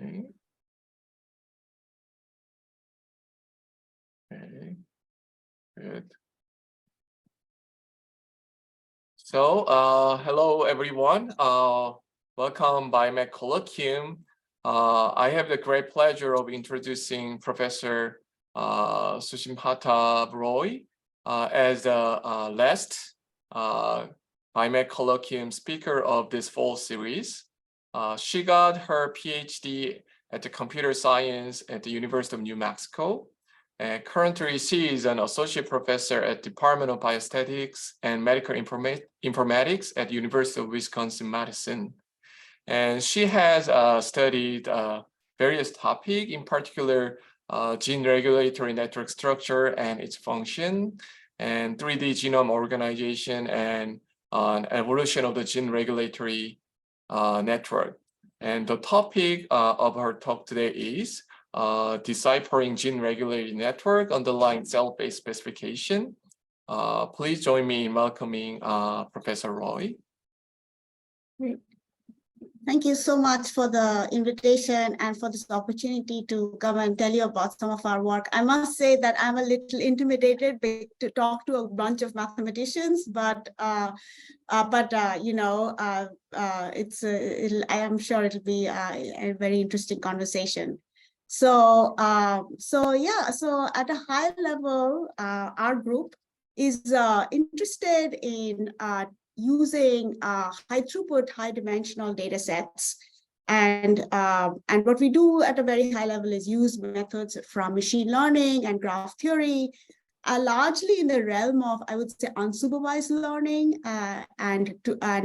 Okay. Okay. Good. So, hello everyone. Welcome Biomed Colloquium. I have the great pleasure of introducing Professor Sushmita Roy as the last Biomed Colloquium speaker of this fall series. She got her PhD at the computer science at the University of New Mexico. And currently, she is an associate professor at Department of Biostatistics and Medical Informatics at University of Wisconsin-Madison. And she has studied various topics, in particular, gene regulatory network structure and its function, and 3D genome organization and evolution of the gene regulatory network. And the topic of her talk today is deciphering gene regulatory network underlying cell-based specification. Please join me in welcoming Professor Roy. Great. Thank you so much for the invitation and for this opportunity to come and tell you about some of our work. I must say that I'm a little intimidated to talk to a bunch of mathematicians, but I am sure it'll be a very interesting conversation. So at a high level, our group is interested in using high-throughput, high-dimensional data sets. And what we do at a very high level is use methods from machine learning and graph theory, largely in the realm of, I would say, unsupervised learning. And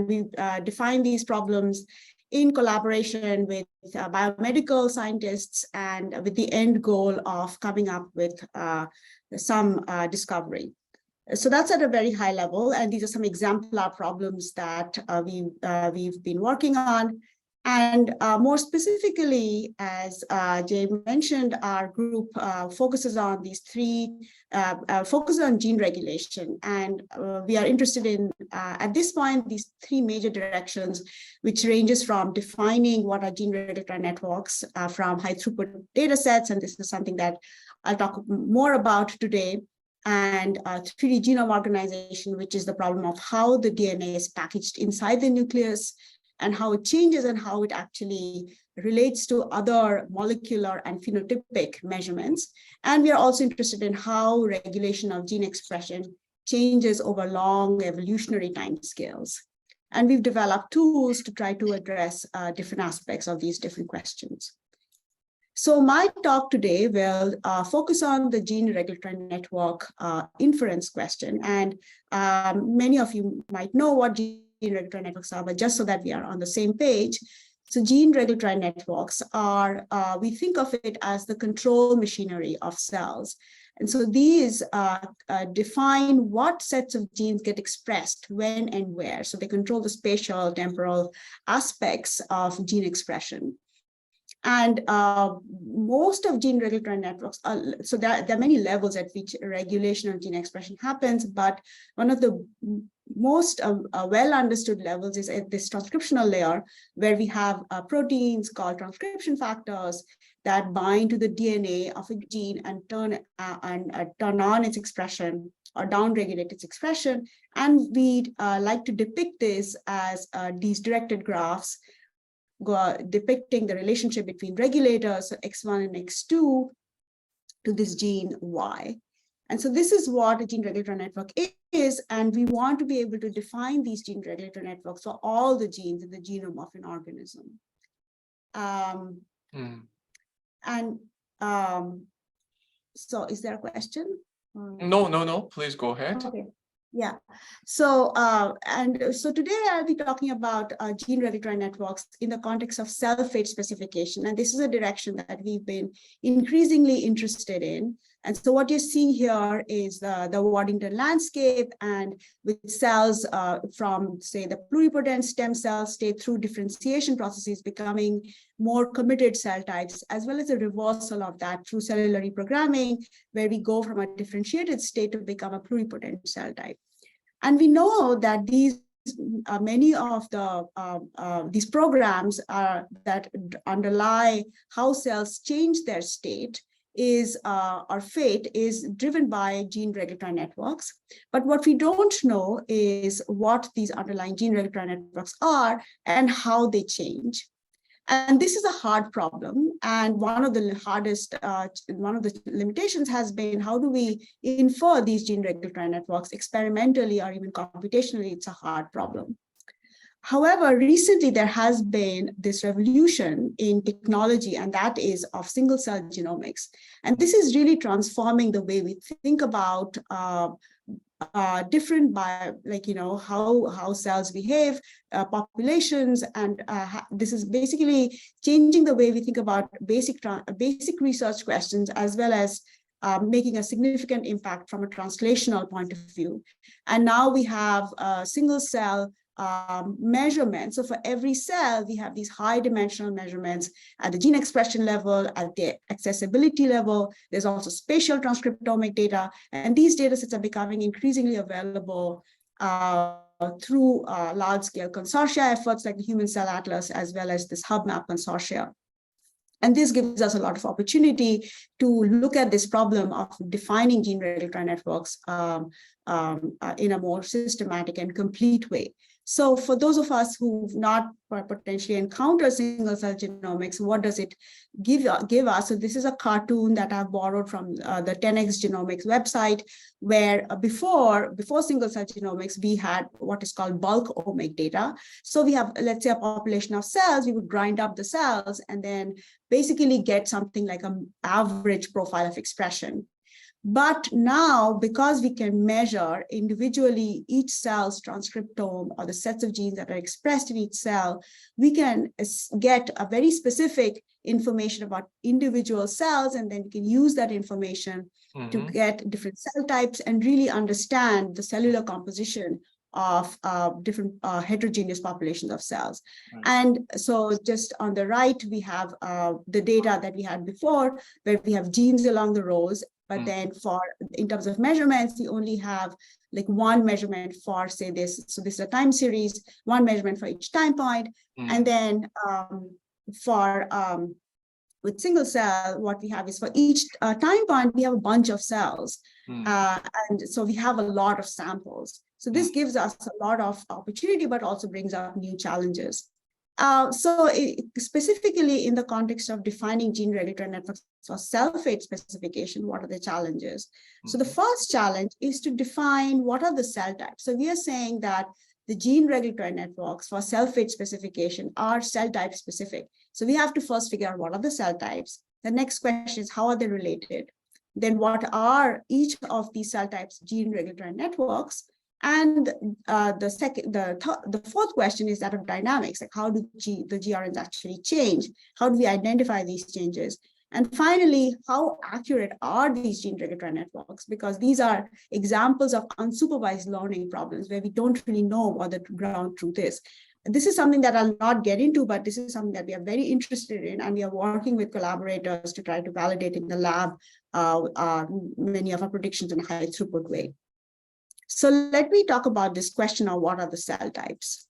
we define these problems in collaboration with biomedical scientists and with the end goal of coming up with some discovery. So that's at a very high level, and these are some exemplar problems that we've been working on. And more specifically, as Jay mentioned, our group focuses on these focuses on gene regulation. And we are interested in, at this point, these three major directions, which ranges from defining what are gene regulatory networks from high throughput data sets. And this is something that I'll talk more about today. And 3D genome organization, which is the problem of how the DNA is packaged inside the nucleus and how it changes and how it actually relates to other molecular and phenotypic measurements. And we are also interested in how regulation of gene expression changes over long evolutionary timescales. And we've developed tools to try to address different aspects of these different questions. So my talk today will focus on the gene regulatory network inference question. And many of you might know what gene regulatory networks are, but just so that we are on the same page. So gene regulatory networks are, we think of it as the control machinery of cells. And so these define what sets of genes get expressed when and where. So they control the spatial, temporal aspects of gene expression. And most of gene regulatory networks, so there are many levels at which regulation of gene expression happens, but one of the most well understood levels is at this transcriptional layer, where we have proteins called transcription factors that bind to the DNA of a gene and turn on its expression or downregulate its expression. And we like to depict this as these directed graphs depicting the relationship between regulators, so X1 and X2, to this gene Y. And so this is what a gene regulatory network is, and we want to be able to define these gene regulatory networks for all the genes in the genome of an organism. So is there a question? No, please go ahead. Okay. Yeah, so today I'll be talking about gene regulatory networks in the context of cell-fate specification, and this is a direction that we've been increasingly interested in. And so what you're seeing here is the Waddington landscape, and with cells from, say, the pluripotent stem cell state through differentiation processes becoming more committed cell types, as well as a reversal of that through cellular reprogramming, where we go from a differentiated state to become a pluripotent cell type. And we know that these many of these programs that underlie how cells change their state or fate is driven by gene regulatory networks. But what we don't know is what these underlying gene regulatory networks are and how they change. And this is a hard problem. And one of the limitations has been, how do we infer these gene regulatory networks experimentally or even computationally? It's a hard problem. However, recently there has been this revolution in technology, and that is of single cell genomics. And this is really transforming the way we think about different how cells behave, populations, and this is basically changing the way we think about basic research questions, as well as making a significant impact from a translational point of view. And now we have single cell measurements. So for every cell, we have these high dimensional measurements at the gene expression level, at the accessibility level. There's also spatial transcriptomic data, and these data sets are becoming increasingly available through large-scale consortia efforts like the Human Cell Atlas, as well as this HubMap consortia. And this gives us a lot of opportunity to look at this problem of defining gene regulatory networks in a more systematic and complete way. So for those of us who've not potentially encountered single cell genomics, what does it give us? So this is a cartoon that I've borrowed from the 10x Genomics website, where before single cell genomics, we had what is called bulk omic data. So we have, let's say, a population of cells, we would grind up the cells and then basically get something like an average profile of expression. But now, because we can measure individually each cell's transcriptome or the sets of genes that are expressed in each cell, we can get a very specific information about individual cells, and then we can use that information to get different cell types and really understand the cellular composition of different heterogeneous populations of cells. And so just on the right, we have the data that we had before, where we have genes along the rows. But then in terms of measurements, we only have like one measurement for, say, this. So this is a time series, one measurement for each time point. And then with single cell, what we have is for each time point, we have a bunch of cells. And so we have a lot of samples. So this gives us a lot of opportunity, but also brings up new challenges. Specifically in the context of defining gene regulatory networks for cell fate specification, what are the challenges? So the first challenge is to define what are the cell types. So we are saying that the gene regulatory networks for cell fate specification are cell type specific. So we have to first figure out what are the cell types. The next question is, how are they related? Then what are each of these cell types gene regulatory networks? And the fourth question is that of dynamics, like how do the GRNs actually change? How do we identify these changes? And finally, how accurate are these gene regulatory networks? Because these are examples of unsupervised learning problems where we don't really know what the ground truth is. This is something that I'll not get into, but this is something that we are very interested in, and we are working with collaborators to try to validate in the lab many of our predictions in a high throughput way. So let me talk about this question of what are the cell types.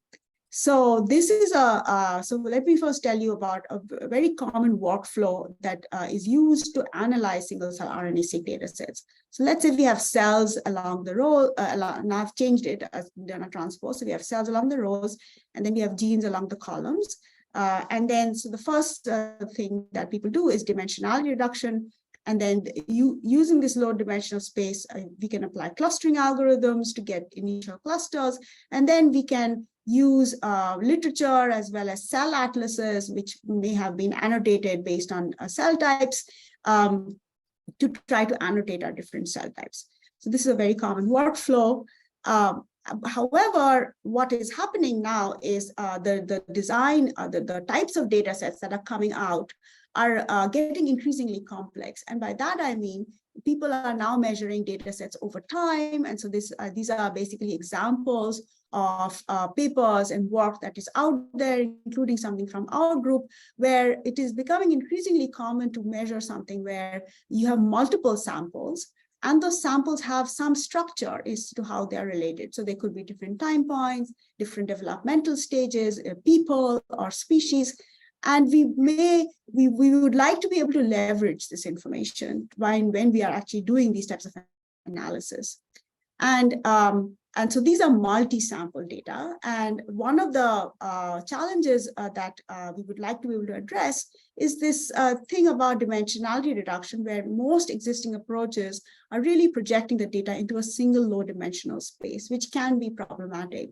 So this is so let me first tell you about a very common workflow that is used to analyze single cell RNA-seq data sets. So let's say we have cells along the row, now I've changed it, done a transpose. So we have cells along the rows, and then we have genes along the columns. And then, so the first thing that people do is dimensionality reduction. And then using this low dimensional space, we can apply clustering algorithms to get initial clusters. And then we can use literature as well as cell atlases, which may have been annotated based on cell types, to try to annotate our different cell types. So this is a very common workflow. However, what is happening now is the design, the types of data sets that are coming out are getting increasingly complex. And by that, I mean, people are now measuring data sets over time. And so these are basically examples of papers and work that is out there, including something from our group, where it is becoming increasingly common to measure something where you have multiple samples. And those samples have some structure as to how they're related. So they could be different time points, different developmental stages, people or species. And we would like to be able to leverage this information when we are actually doing these types of analysis. And so these are multi-sample data. And one of the challenges that we would like to be able to address is this thing about dimensionality reduction, where most existing approaches are really projecting the data into a single low-dimensional space, which can be problematic.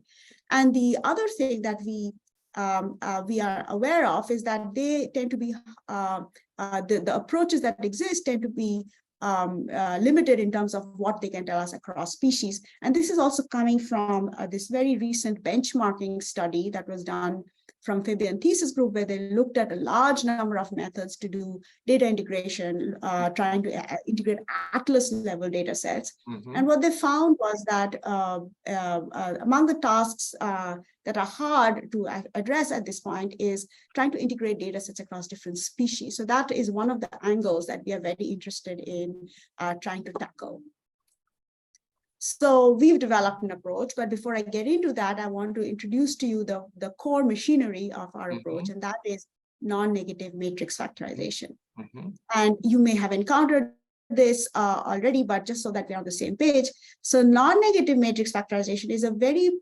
And the other thing that we are aware of is that they tend to be, the approaches that exist tend to be limited in terms of what they can tell us across species. And this is also coming from this very recent benchmarking study that was done from Fabian Thesis group, where they looked at a large number of methods to do data integration, trying to integrate atlas level data sets. Mm-hmm. And what they found was that among the tasks that are hard to address at this point is trying to integrate data sets across different species. So that is one of the angles that we are very interested in trying to tackle. So we've developed an approach, but before I get into that, I want to introduce to you the core machinery of our approach, and that is non-negative matrix factorization. And you may have encountered this already, but just so that we're on the same page. So non-negative matrix factorization is a very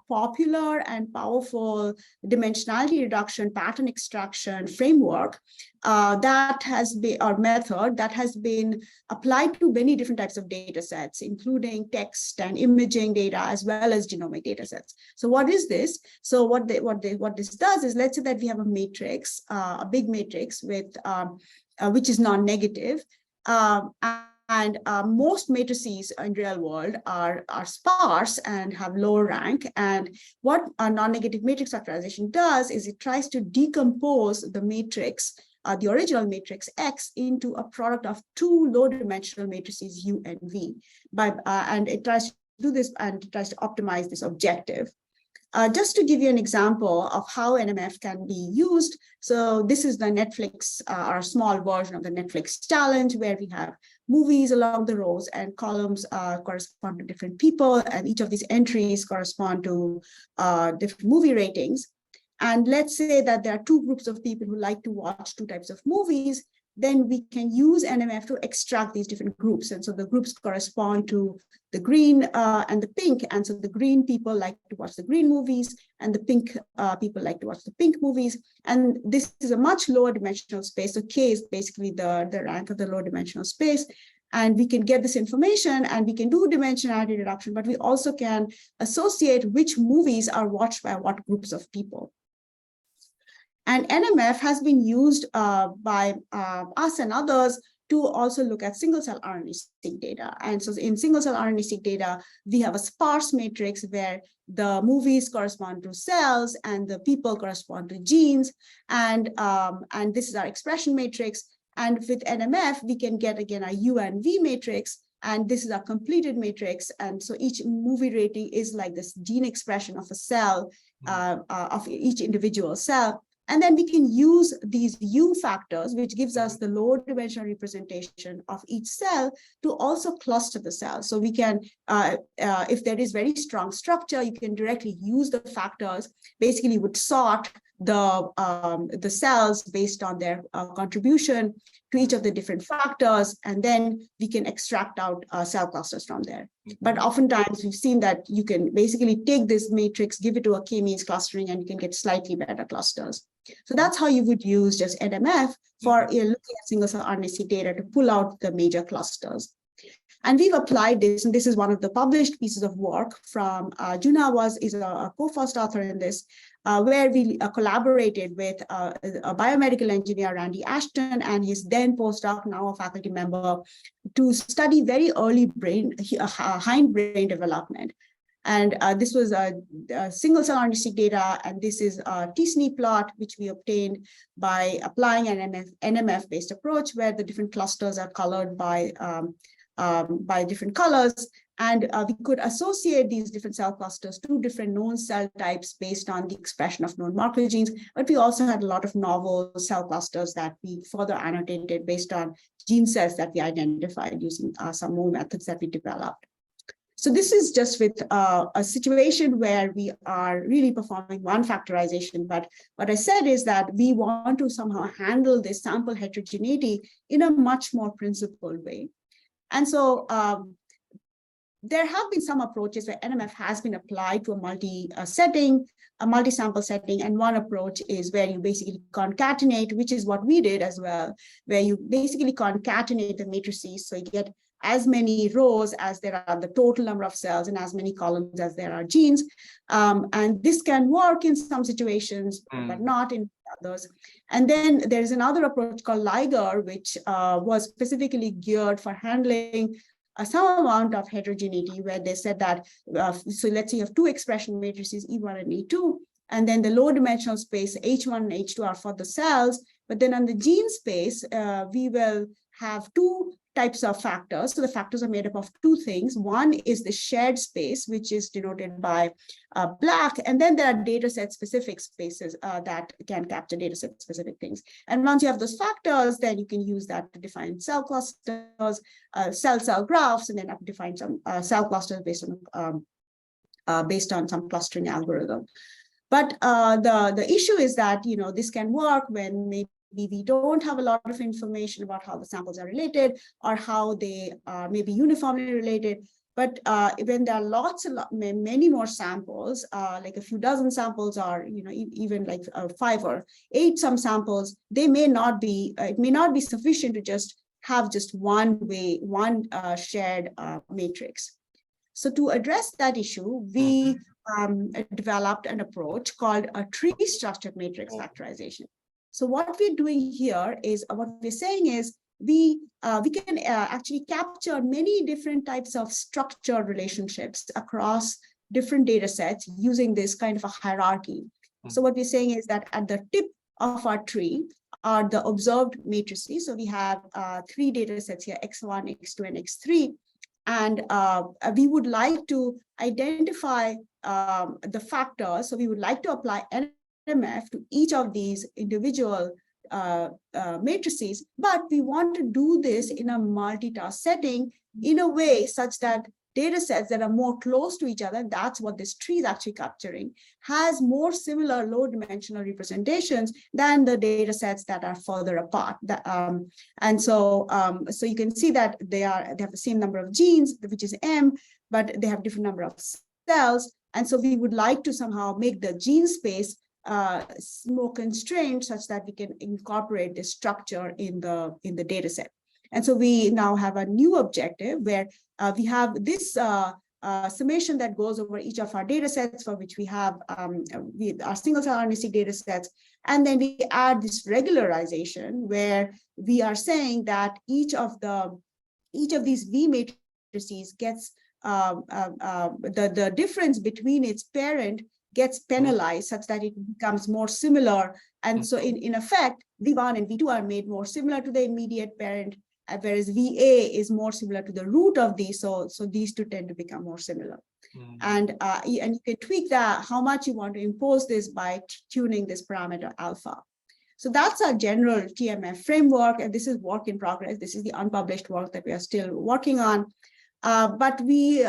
popular and powerful dimensionality reduction pattern extraction framework that has been, or method that has been applied to many different types of data sets, including text and imaging data, as well as genomic data sets. So what is this? So what this does is, let's say that we have a matrix, a big matrix with which is non-negative. And most matrices in real world are sparse and have low rank. And what a non-negative matrix factorization does is it tries to decompose the matrix, the original matrix X, into a product of two low-dimensional matrices U and V. And it tries to do this and it tries to optimize this objective. Just to give you an example of how NMF can be used. So this is the Netflix, our small version of the Netflix challenge, where we have movies along the rows and columns correspond to different people. And each of these entries correspond to different movie ratings. And let's say that there are two groups of people who like to watch two types of movies. Then we can use NMF to extract these different groups. And so the groups correspond to the green and the pink. And so the green people like to watch the green movies, and the pink people like to watch the pink movies. And this is a much lower dimensional space. So K is basically the rank of the lower dimensional space. And we can get this information and we can do dimensionality reduction, but we also can associate which movies are watched by what groups of people. And NMF has been used by us and others to also look at single-cell RNA-seq data. And so in single-cell RNA-seq data, we have a sparse matrix where the movies correspond to cells and the people correspond to genes. And this is our expression matrix. And with NMF, we can get, again, a U and V matrix. And this is our completed matrix. And so each movie rating is like this gene expression of a cell, of each individual cell. And then we can use these U factors, which gives us the low dimensional representation of each cell, to also cluster the cells. So we can, if there is very strong structure, you can directly use the factors, basically would sort the cells based on their contribution to each of the different factors, and then we can extract out cell clusters from there. But oftentimes we've seen that you can basically take this matrix, give it to a k-means clustering, and you can get slightly better clusters. So that's how you would use just NMF for looking at single-cell RNA-seq data to pull out the major clusters. And we've applied this, and this is one of the published pieces of work from Juna is a co-first author in this, where we collaborated with a biomedical engineer, Randy Ashton, and his then postdoc, now a faculty member, to study very early hindbrain development. And this was a single-cell RNA-seq data, and this is a t-SNE plot, which we obtained by applying an NMF-based approach, where the different clusters are colored by different colors. And we could associate these different cell clusters to different known cell types based on the expression of known marker genes. But we also had a lot of novel cell clusters that we further annotated based on gene sets that we identified using some more methods that we developed. So this is just with a situation where we are really performing one factorization. But what I said is that we want to somehow handle this sample heterogeneity in a much more principled way. And so there have been some approaches where NMF has been applied to a multi-sample setting. And one approach is where you basically concatenate, which is what we did as well, where you basically concatenate the matrices. So you get as many rows as there are the total number of cells and as many columns as there are genes. And this can work in some situations, but not in others. And then there's another approach called Liger, which was specifically geared for handling some amount of heterogeneity, where they said that, so let's say you have two expression matrices, E1 and E2, and then the low dimensional space, H1 and H2 are for the cells, but then on the gene space, we will have two types of factors. So the factors are made up of two things. One is the shared space, which is denoted by black, and then there are data set specific spaces that can capture data set specific things. And once you have those factors, then you can use that to define cell clusters, cell graphs, and then define some cell clusters based on some clustering algorithm. But the issue is that, you know, this can work when maybe we don't have a lot of information about how the samples are related or how they are maybe uniformly related. But when there are many more samples, like a few dozen samples, or even like 5 or 8 some samples, they may not be. It may not be sufficient to just have just one shared matrix. So to address that issue, we developed an approach called a tree structured matrix factorization. So what we're doing here is, what we're saying is, we can actually capture many different types of structured relationships across different data sets using this kind of a hierarchy. So what we're saying is that at the tip of our tree are the observed matrices. So we have 3 data sets here, X1, X2, and X3. And we would like to identify the factors. So we would like to apply NMF to each of these individual matrices, but we want to do this in a multitask setting in a way such that data sets that are more close to each other, that's what this tree is actually capturing, has more similar low dimensional representations than the data sets that are further apart. So you can see that they have the same number of genes, which is M, but they have different number of cells. And so we would like to somehow make the gene space more constrained such that we can incorporate this structure in the data set. And so we now have a new objective where we have this summation that goes over each of our data sets, for which we have our single cell RNA-seq data sets. And then we add this regularization where we are saying that each of these V matrices gets the difference between its parent gets penalized such that it becomes more similar. And so in effect, V1 and V2 are made more similar to the immediate parent, whereas VA is more similar to the root of these. So these two tend to become more similar. And you can tweak that, how much you want to impose this by tuning this parameter alpha. So that's our general TMF framework. And this is work in progress. This is the unpublished work that we are still working on. But we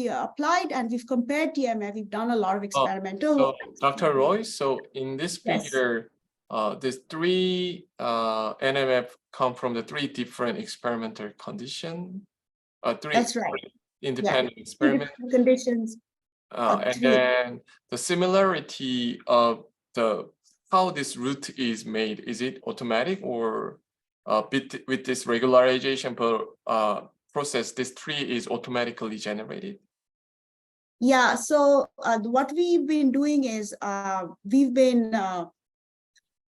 applied and we've compared TMF. We've done a lot of experimental work. So Dr. Roy, so in this figure, these 3 NMF come from the 3 different experimental conditions. 3 That's right. Independent experiments. Conditions. And then the similarity of how this root is made, is it automatic or with this regularization process, this tree is automatically generated? Yeah, so what we've been doing is we've been,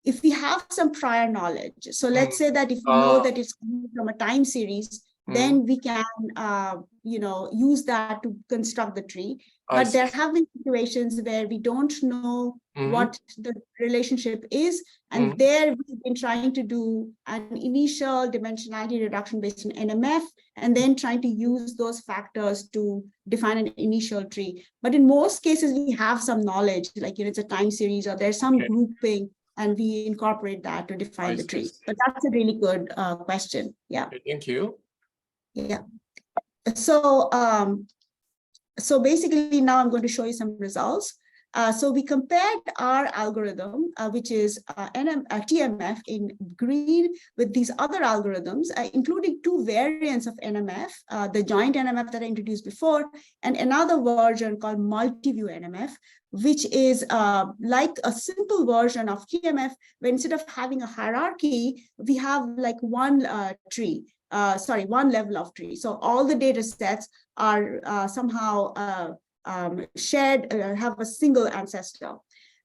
if we have some prior knowledge, so let's say that if we know that it's coming from a time series, then we can, use that to construct the tree. But there have been situations where we don't know what the relationship is. And there we've been trying to do an initial dimensionality reduction based on NMF, and then trying to use those factors to define an initial tree. But in most cases, we have some knowledge, like it's a time series or there's some grouping and we incorporate that to define the tree. see. But that's a really good question. Yeah. Okay, thank you. Yeah. So, so basically now I'm going to show you some results. So we compared our algorithm, which is TMF in green, with these other algorithms, including two variants of NMF, the joint NMF that I introduced before, and another version called multi-view NMF, which is like a simple version of TMF, where instead of having a hierarchy, we have like one tree. One level of tree. So all the data sets are somehow shared, have a single ancestor.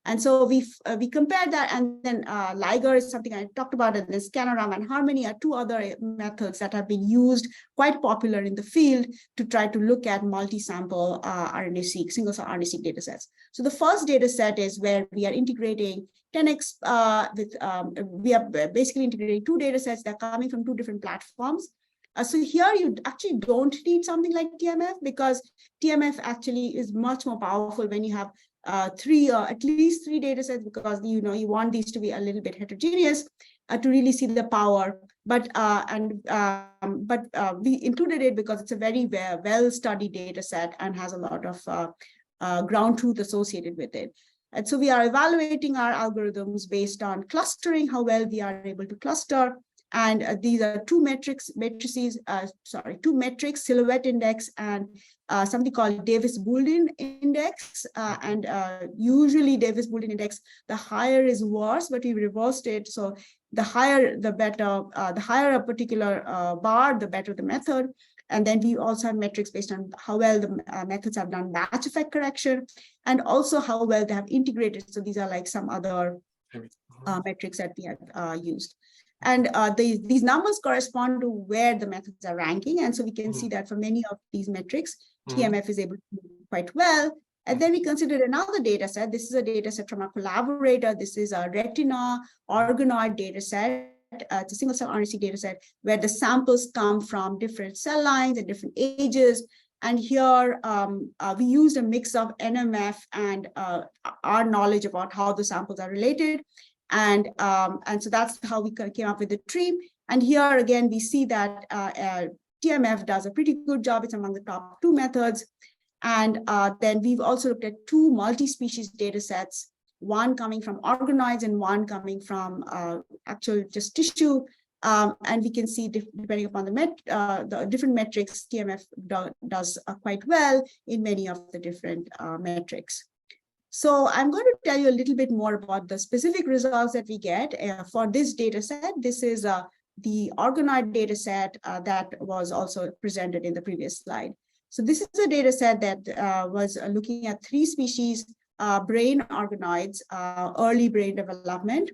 And so we compared that, and then Liger is something I talked about, and then scRNA and Harmony are two other methods that have been used, quite popular in the field, to try to look at multi-sample RNA-seq, single-cell RNA-seq data sets. So the first data set is where we are integrating 10x we are basically integrating two data sets that are coming from two different platforms. So here you actually don't need something like TMF, because TMF actually is much more powerful when you have at least three data sets, because you want these to be a little bit heterogeneous to really see the power. But we included it because it's a very well-studied data set and has a lot of ground truth associated with it. And so we are evaluating our algorithms based on clustering, how well we are able to cluster. And these are two metrics, silhouette index and something called Davis-Boolean index. Usually Davis-Boolean index, the higher is worse, but we reversed it. So the higher, the better, the higher a particular bar, the better the method. And then we also have metrics based on how well the methods have done batch effect correction, and also how well they have integrated. So these are like some other metrics that we have used. And these numbers correspond to where the methods are ranking. And so we can see that for many of these metrics, TMF is able to do quite well. And then we considered another data set. This is a data set from our collaborator. This is a retina organoid data set. It's a single cell RNA-seq data set where the samples come from different cell lines and different ages. And here we used a mix of NMF and our knowledge about how the samples are related. And so that's how we came up with the tree. And here again, we see that TMF does a pretty good job. It's among the top two methods. And then we've also looked at two multi-species data sets, one coming from organoids and one coming from actual just tissue. And we can see, depending upon the different metrics, TMF does quite well in many of the different metrics. So I'm going to tell you a little bit more about the specific results that we get for this data set. This is the organoid data set that was also presented in the previous slide. So this is a data set that was looking at 3 species, brain organoids, early brain development.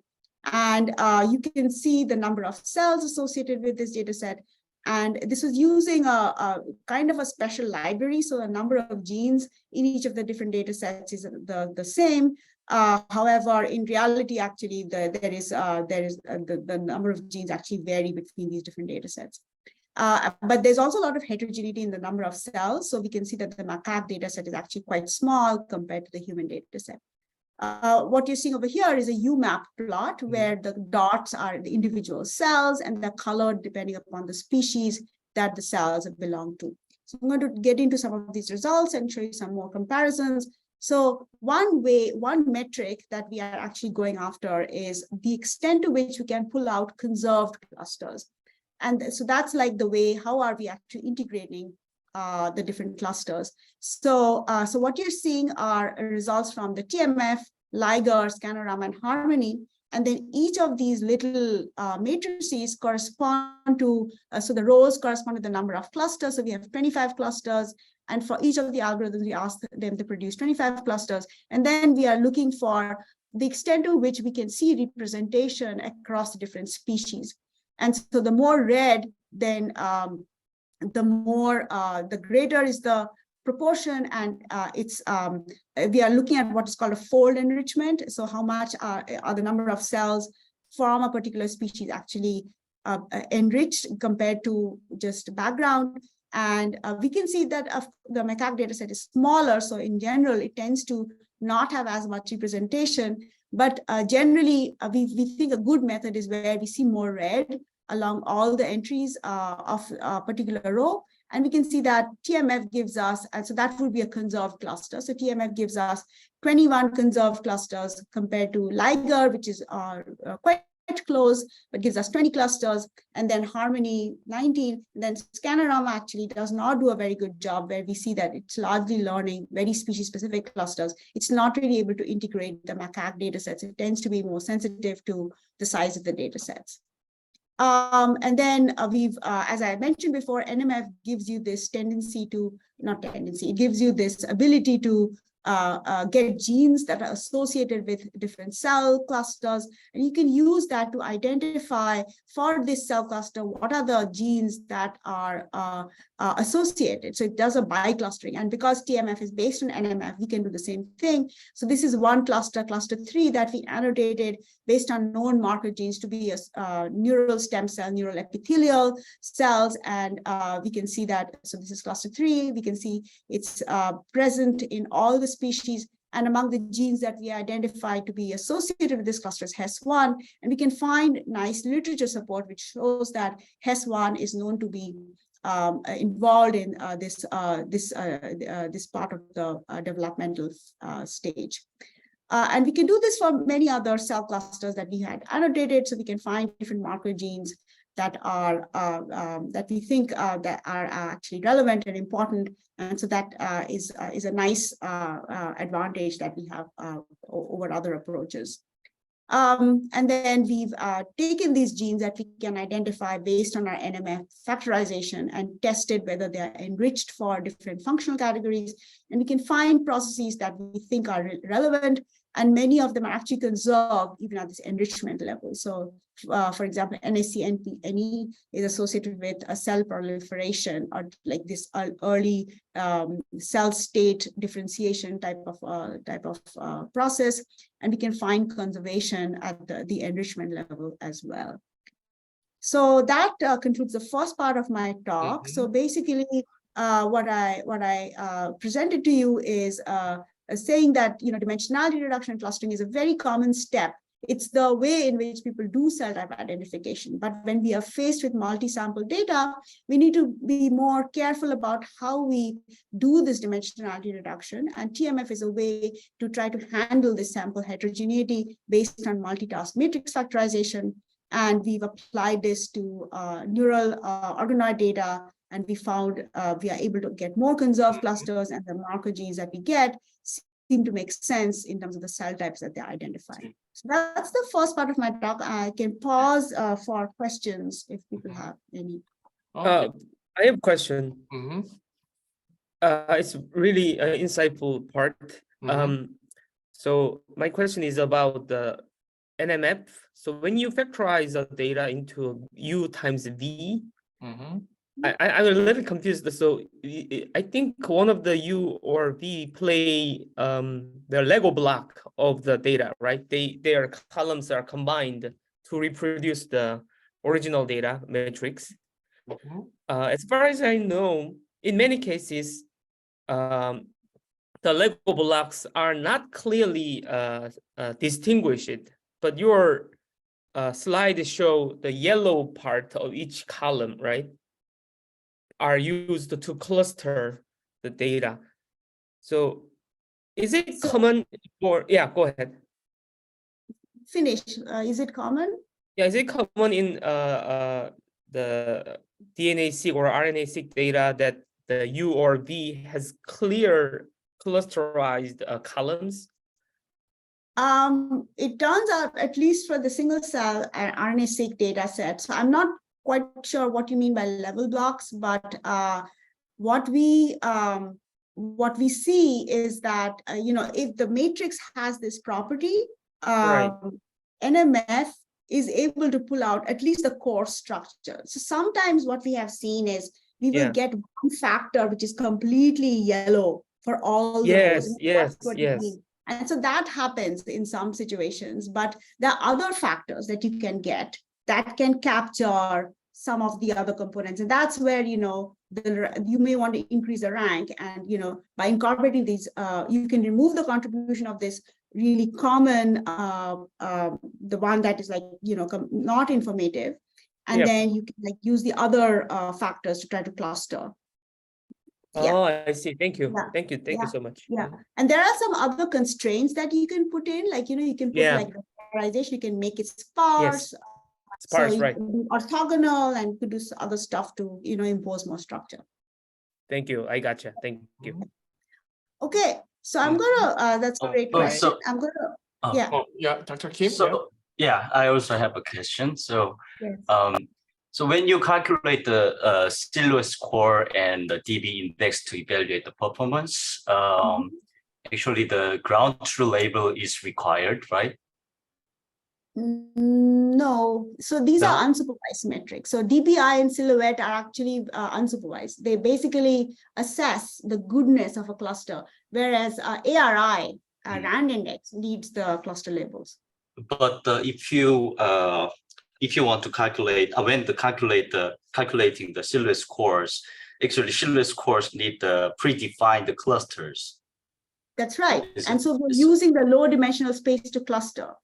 And you can see the number of cells associated with this data set. And this was using a kind of a special library. So the number of genes in each of the different data sets is the same. However, in reality, actually, the number of genes actually vary between these different data sets. But there's also a lot of heterogeneity in the number of cells. So we can see that the macaque data set is actually quite small compared to the human data set. What you're seeing over here is a UMAP plot where the dots are the individual cells and they're colored depending upon the species that the cells belong to. So I'm going to get into some of these results and show you some more comparisons. So one metric that we are actually going after is the extent to which we can pull out conserved clusters. And so that's like the way, how are we actually integrating the different clusters. So what you're seeing are results from the TMF, Liger, scRNA, and Harmony. And then each of these little matrices correspond to, so the rows correspond to the number of clusters. So we have 25 clusters. And for each of the algorithms, we ask them to produce 25 clusters. And then we are looking for the extent to which we can see representation across the different species. And so the more red, then the greater is the proportion, and we are looking at what is called a fold enrichment. So how much are the number of cells from a particular species actually enriched compared to just background. And we can see that the macaque data set is smaller. So in general, it tends to not have as much representation. But generally, we think a good method is where we see more red along all the entries of a particular row. And we can see that TMF gives us, and so that would be a conserved cluster. So TMF gives us 21 conserved clusters compared to Liger, which is quite close, but gives us 20 clusters, and then Harmony 19. And then Scanorama actually does not do a very good job, where we see that it's largely learning very species-specific clusters. It's not really able to integrate the macaque data sets. It tends to be more sensitive to the size of the data sets. And then as I mentioned before, NMF gives you this tendency to, not tendency, it gives you this ability to get genes that are associated with different cell clusters. And you can use that to identify for this cell cluster, what are the genes that are associated. So it does a bi-clustering. And because TMF is based on NMF, we can do the same thing. So this is one cluster, cluster 3, that we annotated based on known marker genes to be a neural stem cell, neural epithelial cells. And we can see that, so this is cluster 3. We can see it's present in all the species. And among the genes that we identified to be associated with this cluster is HES1. And we can find nice literature support, which shows that HES1 is known to be involved in this part of the developmental stage. And we can do this for many other cell clusters that we had annotated, so we can find different marker genes that are that we think that are actually relevant and important. And so that is a nice advantage that we have over other approaches. And then we've taken these genes that we can identify based on our NMF factorization and tested whether they're enriched for different functional categories. And we can find processes that we think are relevant, and many of them are actually conserved even at this enrichment level. So, for example, NAC-NE is associated with a cell proliferation, or like this early cell state differentiation type of process, and we can find conservation at the enrichment level as well. So that concludes the first part of my talk. So basically, what I presented to you is saying that dimensionality reduction and clustering is a very common step. It's the way in which people do cell type identification. But when we are faced with multi-sample data, we need to be more careful about how we do this dimensionality reduction. And TMF is a way to try to handle this sample heterogeneity based on multitask matrix factorization. And we've applied this to neural organoid data. And we found we are able to get more conserved clusters, and the marker genes that we get seem to make sense in terms of the cell types that they're identifying. So that's the first part of my talk. I can pause for questions if people have any. I have a question. It's really an insightful part. So my question is about the NMF. So when you factorize the data into U times V, I'm a little confused. So I think one of the U or V play the Lego block of the data, right? Their columns are combined to reproduce the original data matrix. As far as I know, in many cases, the Lego blocks are not clearly distinguished, but your slide show the yellow part of each column, right, are used to cluster the data. So is it common for, yeah, go ahead. Finish. Is it common? Yeah, is it common in the DNA-seq or RNA-seq data that the U or V has clear clusterized columns? It turns out, at least for the single cell RNA-seq data set, so I'm not quite sure what you mean by level blocks, but what we see is that if the matrix has this property, NMF is able to pull out at least the core structure. So sometimes what we have seen is we will get one factor which is completely yellow for all the rows. Yes. And so that happens in some situations, but there are other factors that you can get that can capture some of the other components. And that's where, you may want to increase the rank. And, by incorporating these, you can remove the contribution of this really common, the one that is like, not informative. And Yep. then you can like use the other factors to try to cluster. Yeah. Oh, I see. Thank you. Yeah. Thank you. Thank you so much. Yeah. And there are some other constraints that you can put in, like, you can put like the factorization, you can make it sparse. Yes. Sparse, so you right. can do orthogonal, and you could do other stuff to, impose more structure. Thank you. I gotcha. Thank you. Okay. So I'm gonna, that's a great question. I'm gonna, yeah. Oh, yeah, Dr. Kim. So yeah, I also have a question. So Yes. so when you calculate the cellular score and the DB index to evaluate the performance, actually the ground truth label is required, right? No, so these No? are unsupervised metrics. So DBI and silhouette are actually unsupervised. They basically assess the goodness of a cluster, whereas ARI, RAND index, needs the cluster labels. But if you want to calculate, calculating the cellular scores, actually cellular scores need the predefined clusters. That's right. And so we're using the low dimensional space to cluster.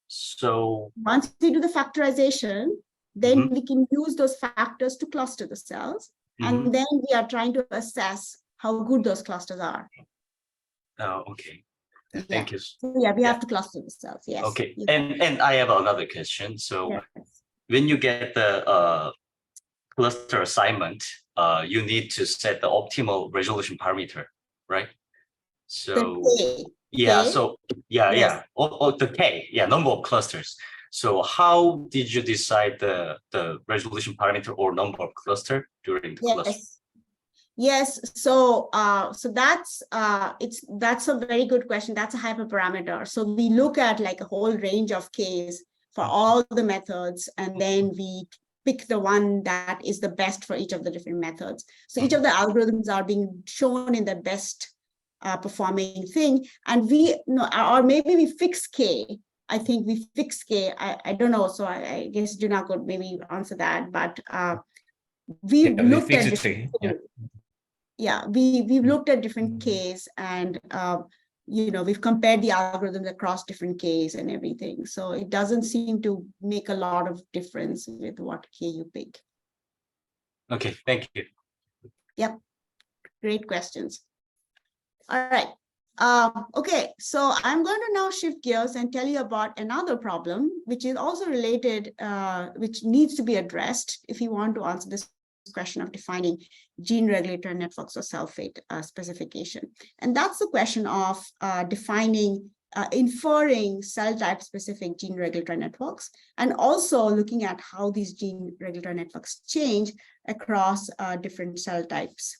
So once we do the factorization, then we can use those factors to cluster the cells. And then we are trying to assess how good those clusters are. Oh, okay. Thank you. So yeah, we have to cluster the cells. Yes. Okay. Yes. And I have another question. So when you get the cluster assignment, you need to set the optimal resolution parameter, right? So yeah, so yeah. Oh, the K, number of clusters. So how did you decide the resolution parameter or number of cluster during the cluster? Yes, so that's a very good question. That's a hyperparameter. So we look at like a whole range of Ks for all the methods, and then we pick the one that is the best for each of the different methods. So each of the algorithms are being shown in the best performing thing, and or maybe we fix K. I think we fix K. I don't know. So I guess Juna could maybe answer that, but we've looked at different. We've looked at different Ks, and we've compared the algorithms across different Ks and everything. So it doesn't seem to make a lot of difference with what K you pick. Okay, thank you. Yep, great questions. All right. Okay, so I'm going to now shift gears and tell you about another problem, which is also related, which needs to be addressed if you want to answer this question of defining gene regulatory networks or cell fate specification. And that's the question of defining, inferring cell type specific gene regulatory networks, and also looking at how these gene regulatory networks change across different cell types.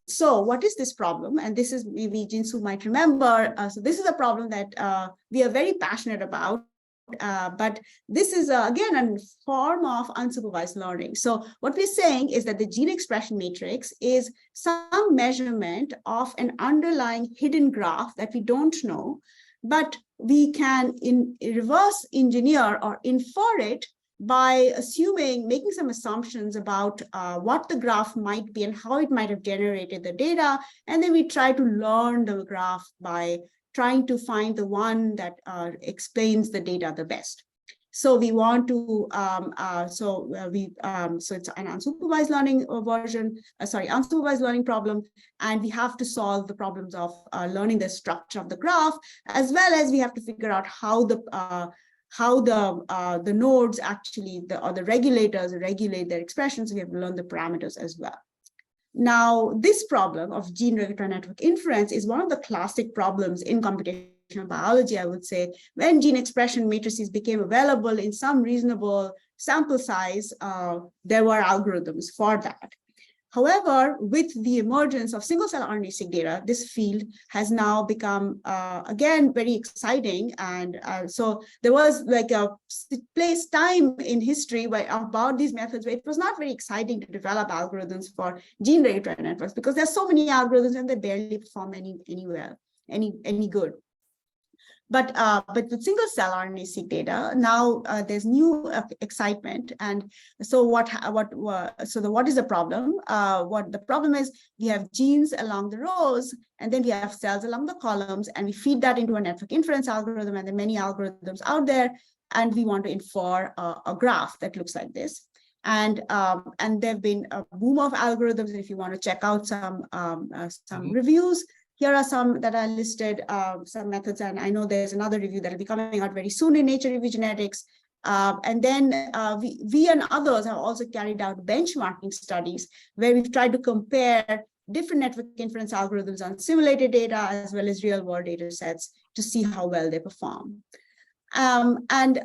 So what is this problem? And this is maybe Jinsu might remember. So this is a problem that we are very passionate about. But this is, again, a form of unsupervised learning. So what we're saying is that the gene expression matrix is some measurement of an underlying hidden graph that we don't know, but we can reverse engineer or infer it by making some assumptions about what the graph might be and how it might have generated the data. And then we try to learn the graph by trying to find the one that explains the data the best. So we want to, so it's an unsupervised learning unsupervised learning problem, and we have to solve the problems of learning the structure of the graph, as well as we have to figure out how the nodes actually, or the regulators regulate their expressions. We have to learn the parameters as well. Now, this problem of gene regulatory network inference is one of the classic problems in computational biology, I would say. When gene expression matrices became available in some reasonable sample size, there were algorithms for that. However, with the emergence of single-cell RNA-seq data, this field has now become, again, very exciting. And so there was like a time in history about these methods where it was not very exciting to develop algorithms for gene regulatory networks, because there's so many algorithms and they barely perform any good. But with single cell RNA-seq data, now there's new excitement. And so what is the problem? What the problem is, we have genes along the rows, and then we have cells along the columns, and we feed that into a network inference algorithm, and there are many algorithms out there, and we want to infer a graph that looks like this. And there have been a boom of algorithms. If you want to check out some reviews, here are some that are listed, some methods, and I know there's another review that will be coming out very soon in Nature Review Genetics. And then we and others have also carried out benchmarking studies where we've tried to compare different network inference algorithms on simulated data as well as real-world data sets to see how well they perform. And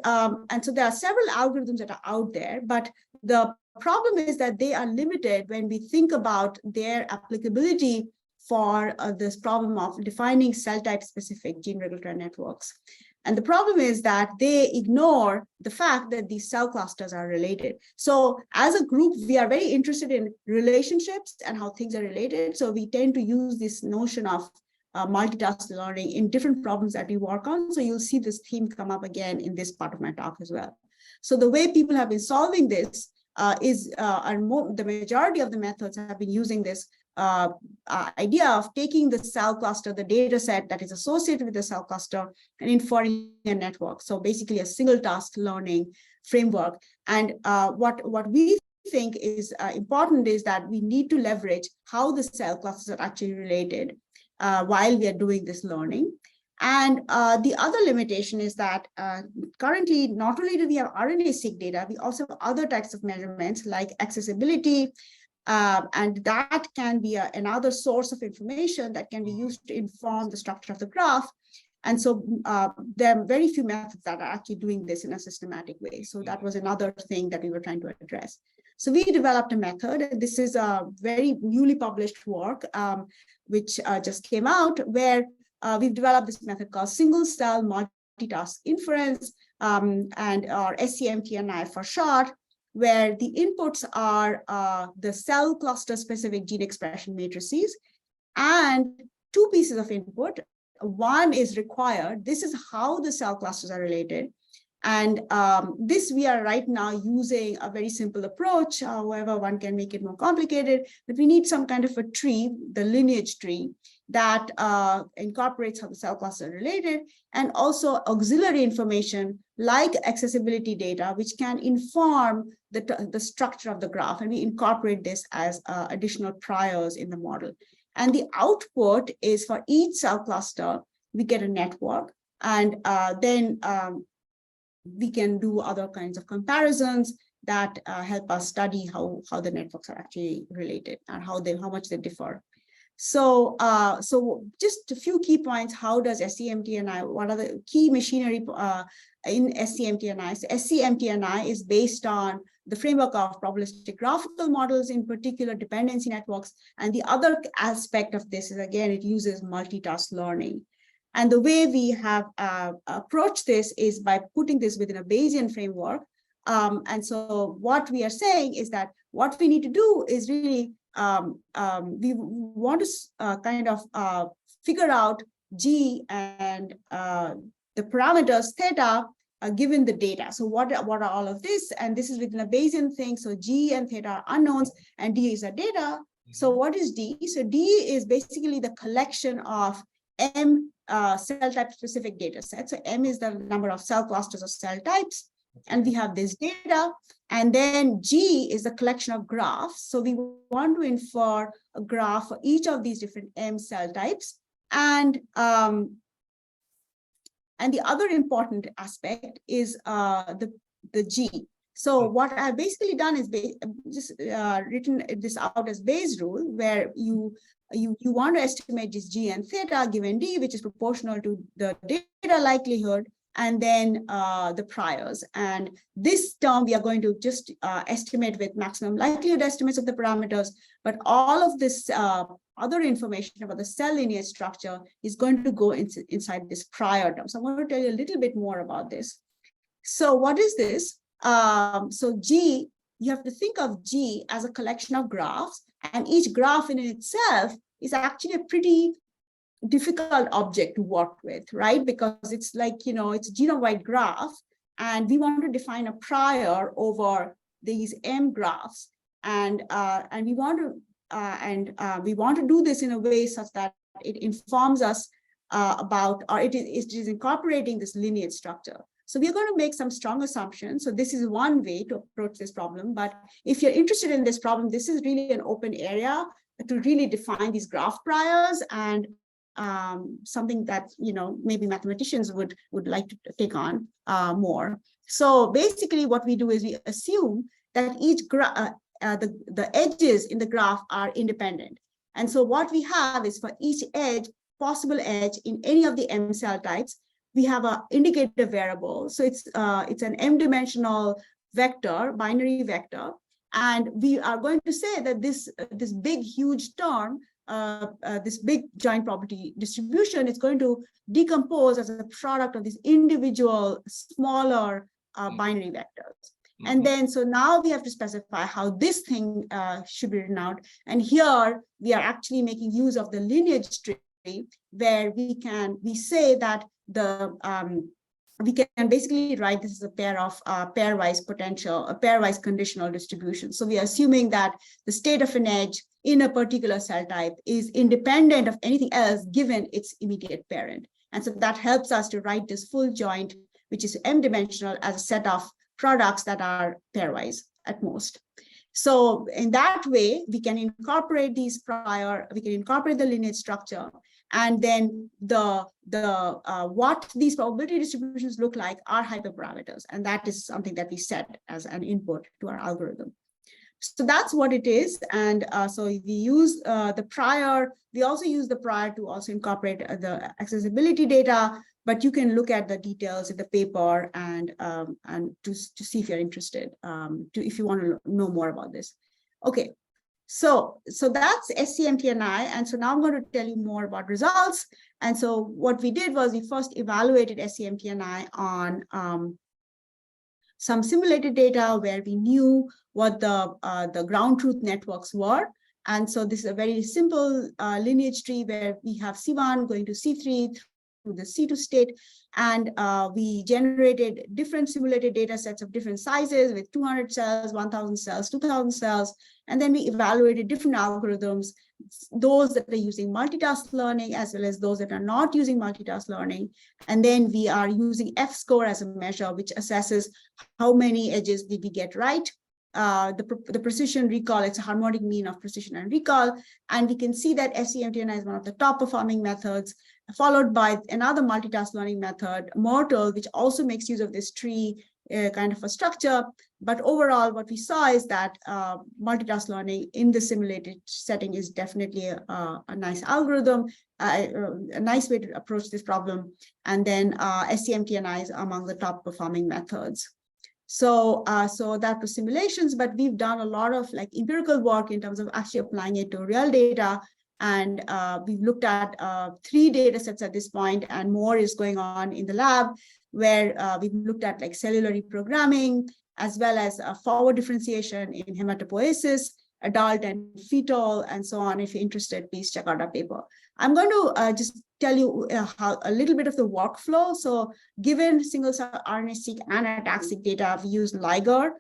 so there are several algorithms that are out there, but the problem is that they are limited when we think about their applicability for this problem of defining cell type specific gene regulatory networks. And the problem is that they ignore the fact that these cell clusters are related. So as a group, we are very interested in relationships and how things are related. So we tend to use this notion of multitask learning in different problems that we work on. So you'll see this theme come up again in this part of my talk as well. So the way people have been solving this the majority of the methods have been using this idea of taking the cell cluster, the data set that is associated with the cell cluster, and inferring a network. So basically a single task learning framework. And what we think is important is that we need to leverage how the cell clusters are actually related while we are doing this learning. And the other limitation is that currently, not only do we have RNA-seq data, we also have other types of measurements like accessibility, and that can be another source of information that can be used to inform the structure of the graph. And so there are very few methods that are actually doing this in a systematic way. So that was another thing that we were trying to address. So we developed a method. This is a very newly published work, which just came out, where we've developed this method called single cell multitask inference, or SCMTNI for short, where the inputs are the cell cluster specific gene expression matrices and two pieces of input. One is required. This is how the cell clusters are related. And this we are right now using a very simple approach. However, one can make it more complicated, but we need some kind of a tree, the lineage tree, that incorporates how the cell clusters are related, and also auxiliary information like accessibility data, which can inform the structure of the graph. And we incorporate this as additional priors in the model. And the output is for each cell cluster, we get a network, and then we can do other kinds of comparisons that help us study how the networks are actually related and how much they differ. So just a few key points. How does SCMTNI, what are the key machinery in SCMTNI? So SCMTNI is based on the framework of probabilistic graphical models, in particular dependency networks. And the other aspect of this is, again, it uses multitask learning. And the way we have approached this is by putting this within a Bayesian framework. And so what we are saying is that what we need to do is really, we want to kind of figure out G and the parameters theta given the data. So what are all of this? And this is within a Bayesian thing. So G and theta are unknowns and D is a data. So what is D? So D is basically the collection of M cell type specific data sets. So M is the number of cell clusters or cell types. And we have this data. And then G is the collection of graphs. So we want to infer a graph for each of these different M cell types. And the other important aspect is the G. So what I've basically done is just written this out as Bayes rule, where you want to estimate this G and theta given D, which is proportional to the data likelihood, and then the priors. And this term we are going to just estimate with maximum likelihood estimates of the parameters, but all of this other information about the cell lineage structure is going to go inside this prior term. So I want to tell you a little bit more about this. So what is this? So G, you have to think of G as a collection of graphs, and each graph in itself is actually a pretty difficult object to work with, right? Because it's like, it's a genome-wide graph, and we want to define a prior over these M graphs, and we want to do this in a way such that it informs us about, or it is incorporating this lineage structure. So we're going to make some strong assumptions. So this is one way to approach this problem. But if you're interested in this problem, this is really an open area to really define these graph priors, and something that maybe mathematicians would like to take on more. So basically, what we do is we assume that each the edges in the graph are independent. And so what we have is for each edge, possible edge in any of the M cell types, we have an indicator variable. So it's an M-dimensional vector, binary vector. And we are going to say that this big, huge term, this big joint probability distribution is going to decompose as a product of these individual smaller binary vectors. And then, so now we have to specify how this thing should be written out. And here we are actually making use of the lineage tree, where we say that we can basically write this as a pair of pairwise pairwise conditional distribution. So we are assuming that the state of an edge in a particular cell type is independent of anything else given its immediate parent. And so that helps us to write this full joint, which is M-dimensional, as a set of products that are pairwise at most. So in that way, we can incorporate we can incorporate the lineage structure, and then what these probability distributions look like are hyperparameters, and that is something that we set as an input to our algorithm. So that's what it is, and so we use the prior. We also use the prior to also incorporate the accessibility data, but you can look at the details in the paper and to see if you're interested, if you want to know more about this. Okay, so that's SCMTNI, and so now I'm going to tell you more about results. And so what we did was we first evaluated SCMTNI on some simulated data where we knew what the ground truth networks were. And so this is a very simple lineage tree where we have C1 going to C3 through the C2 state, and we generated different simulated data sets of different sizes with 200 cells, 1,000 cells, 2,000 cells, and then we evaluated different algorithms, those that are using multitask learning as well as those that are not using multitask learning. And then we are using F-score as a measure, which assesses how many edges did we get right. The precision recall, it's a harmonic mean of precision and recall. And we can see that SCMTNI is one of the top performing methods, followed by another multitask learning method, Mortal, which also makes use of this tree kind of a structure. But overall, what we saw is that multitask learning in the simulated setting is definitely a nice algorithm, a nice way to approach this problem. And then SCMTNI is among the top performing methods. So that was simulations, but we've done a lot of like empirical work in terms of actually applying it to real data. And we've looked at 3 data sets at this point, and more is going on in the lab, where we've looked at like cellular reprogramming, as well as forward differentiation in hematopoiesis, adult and fetal, and so on. If you're interested, please check out our paper. I'm going to just tell you a little bit of the workflow. So given single-cell RNA-seq and ATAC-seq data, we use Liger.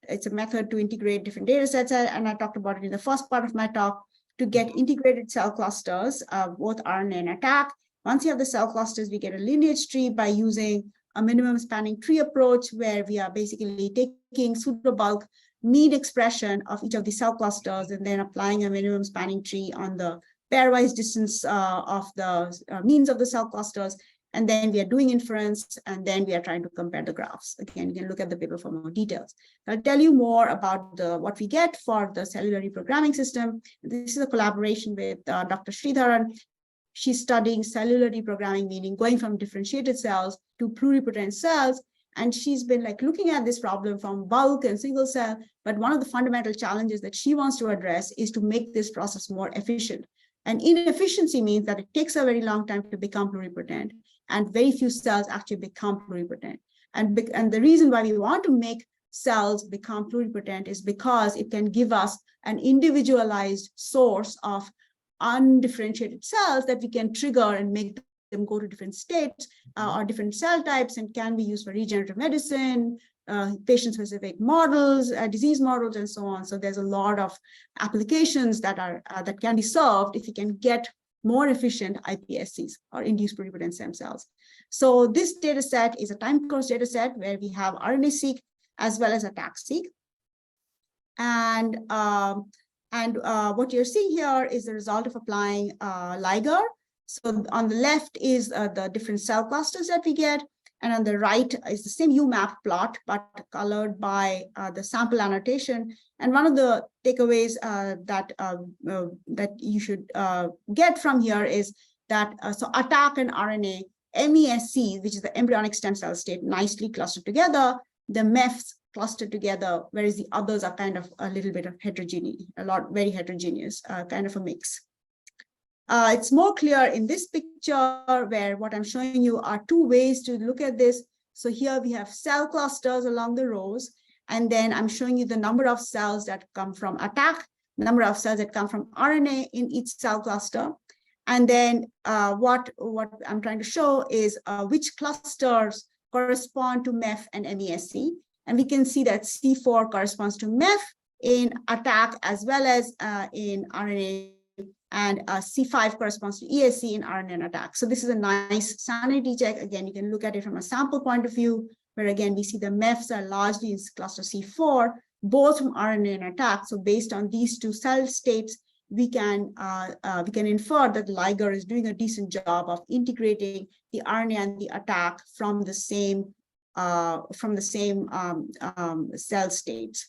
It's a method to integrate different data sets, and I talked about it in the first part of my talk, to get integrated cell clusters, both RNA and ATAC. Once you have the cell clusters, we get a lineage tree by using a minimum spanning tree approach, where we are basically taking pseudobulk mean expression of each of the cell clusters and then applying a minimum spanning tree on the pairwise distance of the means of the cell clusters. And then we are doing inference, and then we are trying to compare the graphs. Again, you can look at the paper for more details. I'll tell you more about what we get for the cellular reprogramming system. This is a collaboration with Dr. Sridharan. She's studying cellular reprogramming, meaning going from differentiated cells to pluripotent cells. And she's been like looking at this problem from bulk and single cell. But one of the fundamental challenges that she wants to address is to make this process more efficient. And inefficiency means that it takes a very long time to become pluripotent, and very few cells actually become pluripotent. And the reason why we want to make cells become pluripotent is because it can give us an individualized source of undifferentiated cells that we can trigger and make them go to different states or different cell types, and can be used for regenerative medicine, patient-specific models, disease models, and so on. So there's a lot of applications that are that can be solved if you can get more efficient iPSCs, or induced pluripotent stem cells. So this data set is a time course data set where we have RNA-seq as well as ATAC-seq. And what you're seeing here is the result of applying LIGAR. So on the left is the different cell clusters that we get, and on the right is the same UMAP plot, but colored by the sample annotation. And one of the takeaways that you should get from here is that so ATAC and RNA, MESC, which is the embryonic stem cell state, nicely clustered together, the MEFs clustered together, whereas the others are kind of a little bit of heterogeneous, very heterogeneous, kind of a mix. It's more clear in this picture, where what I'm showing you are two ways to look at this. So here we have cell clusters along the rows, and then I'm showing you the number of cells that come from ATAC, number of cells that come from RNA in each cell cluster. And then what I'm trying to show is which clusters correspond to MEF and MESC. And we can see that C4 corresponds to MEF in ATAC as well as in RNA, and C5 corresponds to ESC in RNA and ATAC. So this is a nice sanity check. Again, you can look at it from a sample point of view, where again, we see the MEFs are largely in cluster C4, both from RNA and ATAC. So based on these two cell states, we can infer that LIGAR is doing a decent job of integrating the RNA and the ATAC from the same cell states.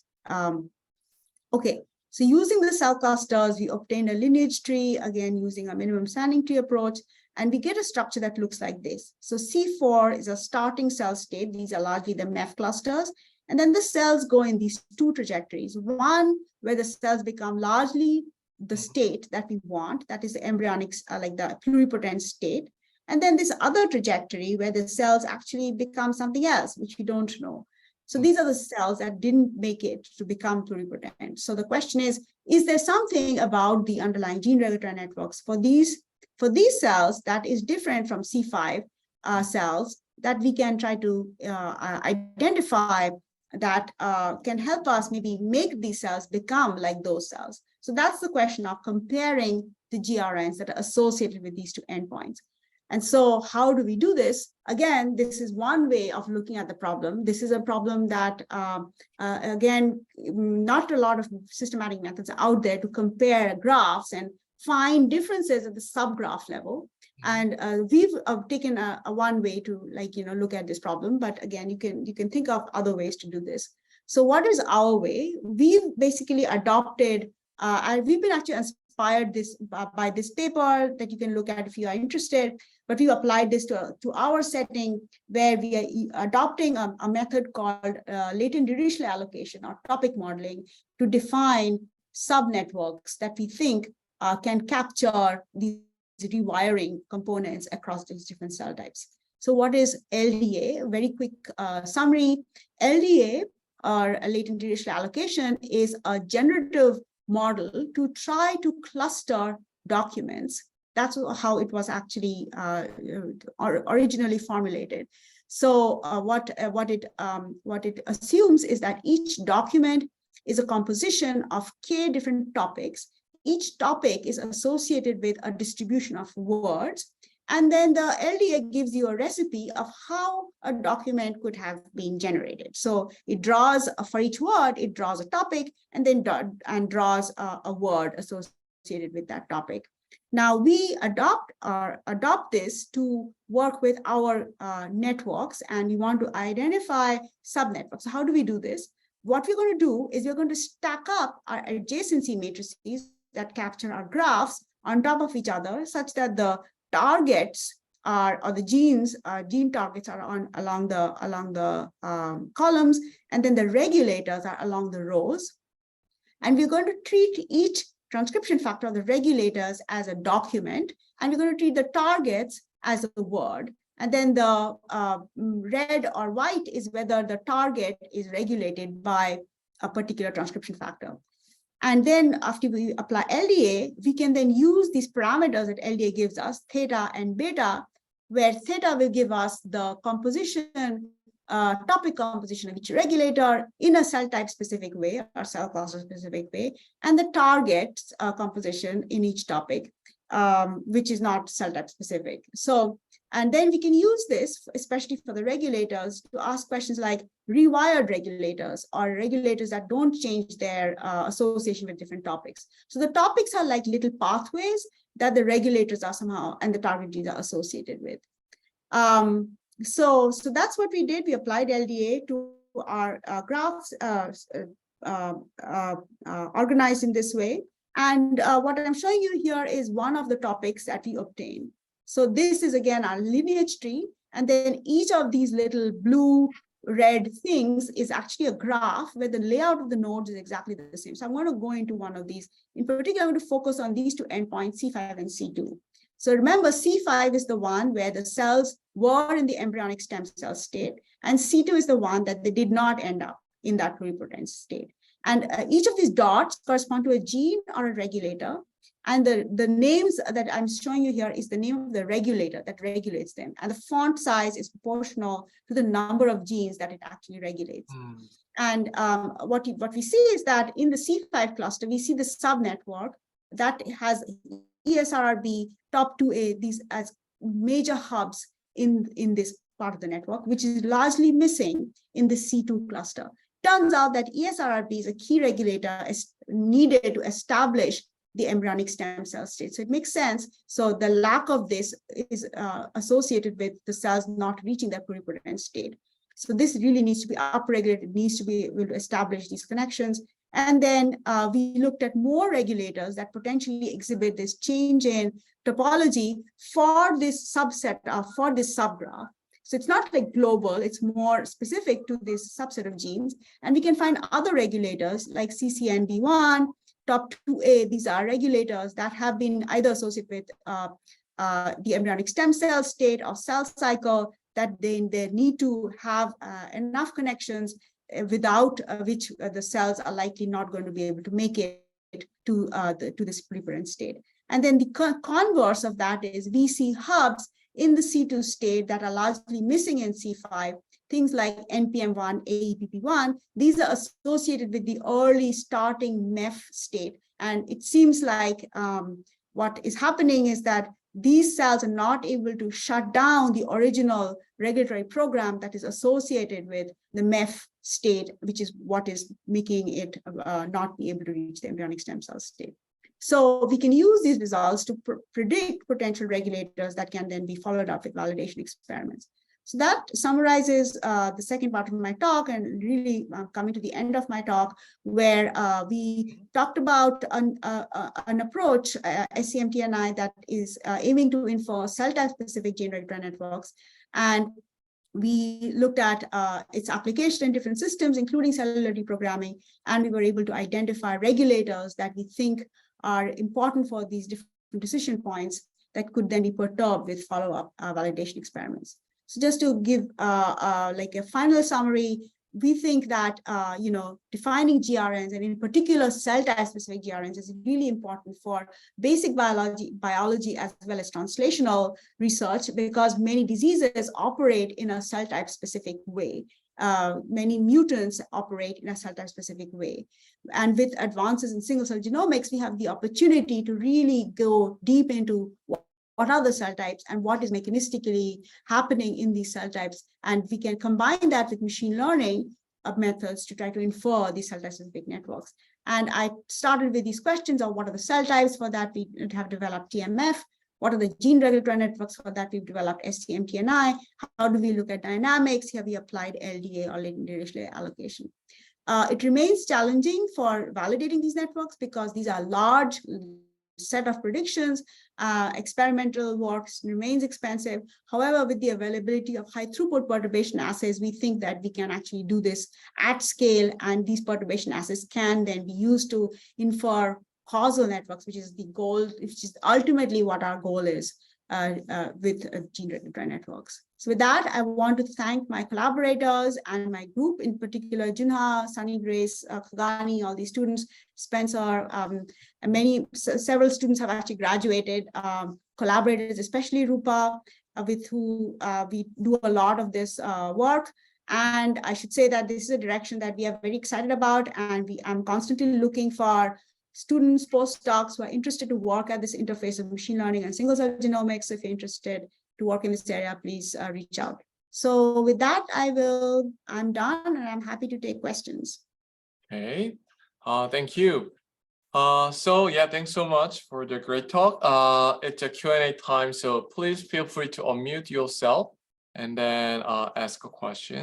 Okay, so using the cell clusters, we obtained a lineage tree, again using a minimum standing tree approach, and we get a structure that looks like this. So C4 is a starting cell state. These are largely the MEF clusters. And then the cells go in these two trajectories. One, where the cells become largely the state that we want, that is the embryonic, like the pluripotent state. And then this other trajectory where the cells actually become something else, which we don't know. So these are the cells that didn't make it to become pluripotent. So the question is there something about the underlying gene regulatory networks for these cells that is different from C5 cells that we can try to identify that can help us maybe make these cells become like those cells? So that's the question of comparing the GRNs that are associated with these two endpoints. And so how do we do this? Again, this is one way of looking at the problem. This is a problem that, again, not a lot of systematic methods are out there to compare graphs and find differences at the subgraph level. And we've taken a one way to look at this problem. But again, you can think of other ways to do this. So what is our way? We've basically adopted, we've been actually inspired by this paper that you can look at if you are interested. But we applied this to our setting, where we are adopting a method called latent dirichlet allocation or topic modeling to define subnetworks that we think can capture these rewiring components across these different cell types. So what is LDA? A very quick summary. LDA, or a latent dirichlet allocation, is a generative model to try to cluster documents. That's how it was actually originally formulated. So what it assumes is that each document is a composition of k different topics. Each topic is associated with a distribution of words. And then the LDA gives you a recipe of how a document could have been generated. So it draws, for each word, it draws a topic and then draws a word associated with that topic. Now we adopt this to work with our networks, and we want to identify subnetworks. So how do we do this? What we're going to do is we're going to stack up our adjacency matrices that capture our graphs on top of each other, such that the targets are, or the gene targets are along the columns, and then the regulators are along the rows. And we're going to treat each transcription factor of the regulators as a document, and we're going to treat the targets as a word. And then the red or white is whether the target is regulated by a particular transcription factor. And then after we apply LDA, we can then use these parameters that LDA gives us, theta and beta, where theta will give us the composition, topic composition of each regulator in a cell type specific way or cell cluster specific way, and the target composition in each topic, which is not cell type specific. So, and then we can use this, especially for the regulators, to ask questions like rewired regulators or regulators that don't change their association with different topics. So the topics are like little pathways that the regulators are somehow and the target genes are associated with. So that's what we did. We applied LDA to our graphs organized in this way. And what I'm showing you here is one of the topics that we obtained. So this is again our lineage tree. And then each of these little blue, red things is actually a graph where the layout of the nodes is exactly the same. So I'm going to go into one of these. In particular, I'm going to focus on these two endpoints, C5 and C2. So remember, C5 is the one where the cells were in the embryonic stem cell state, and C2 is the one that they did not end up in that pluripotent state. And each of these dots correspond to a gene or a regulator. And the names that I'm showing you here is the name of the regulator that regulates them. And the font size is proportional to the number of genes that it actually regulates. And what we see is that in the C5 cluster, we see the subnetwork that has ESRRB, top 2A, these as major hubs in this part of the network, which is largely missing in the C2 cluster. Turns out that ESRRB is a key regulator needed to establish the embryonic stem cell state. So it makes sense. So the lack of this is associated with the cells not reaching that pluripotent state. So this really needs to be upregulated. It needs to be able to establish these connections. And then we looked at more regulators that potentially exhibit this change in topology for this subset, for this subgraph. So it's not like global, it's more specific to this subset of genes. And we can find other regulators like CCNB1, top 2A. These are regulators that have been either associated with the embryonic stem cell state or cell cycle, that they need to have enough connections without which the cells are likely not going to be able to make it to this pluripotent state. And then the converse of that is we see hubs in the C2 state that are largely missing in C5, things like NPM1, AEPP1. These are associated with the early starting MEF state. And it seems like what is happening is that these cells are not able to shut down the original regulatory program that is associated with the MEF state, which is what is making it not be able to reach the embryonic stem cell state. So we can use these results to predict potential regulators that can then be followed up with validation experiments. So that summarizes the second part of my talk, and really coming to the end of my talk, where we talked about an approach, SCMTNI, that is aiming to infer cell type specific gene regulator networks. And we looked at its application in different systems, including cellular reprogramming, and we were able to identify regulators that we think are important for these different decision points that could then be perturbed with follow-up validation experiments. So just to give like a final summary, we think that defining GRNs, and in particular cell type specific GRNs, is really important for basic biology as well as translational research, because many diseases operate in a cell type specific way. Many mutants operate in a cell type specific way. And with advances in single cell genomics, we have the opportunity to really go deep into what are the cell types and what is mechanistically happening in these cell types. And we can combine that with machine learning methods to try to infer these cell type specific networks. And I started with these questions of what are the cell types. For that, we have developed TMF. What are the gene regulatory networks? For that, we've developed SCMTNI. How do we look at dynamics? Here we applied LDA, or linear ratio allocation. It remains challenging for validating these networks because these are large set of predictions. Experimental work remains expensive. However, with the availability of high throughput perturbation assays, we think that we can actually do this at scale, and these perturbation assays can then be used to infer causal networks, which is the goal, which is ultimately what our goal is gene-directed neural networks. So with that, I want to thank my collaborators and my group, in particular, Junha, Sunny, Grace, Khagani, all these students, Spencer, and several students have actually graduated, collaborators, especially Rupa, with who we do a lot of this work. And I should say that this is a direction that we are very excited about, and I'm constantly looking for students, postdocs who are interested to work at this interface of machine learning and single-cell genomics. If you're interested to work in this area, please reach out. So with that, I'm done, and I'm happy to take questions. Okay, thank you. So yeah, thanks so much for the great talk. It's a Q&A time, so please feel free to unmute yourself and then ask a question.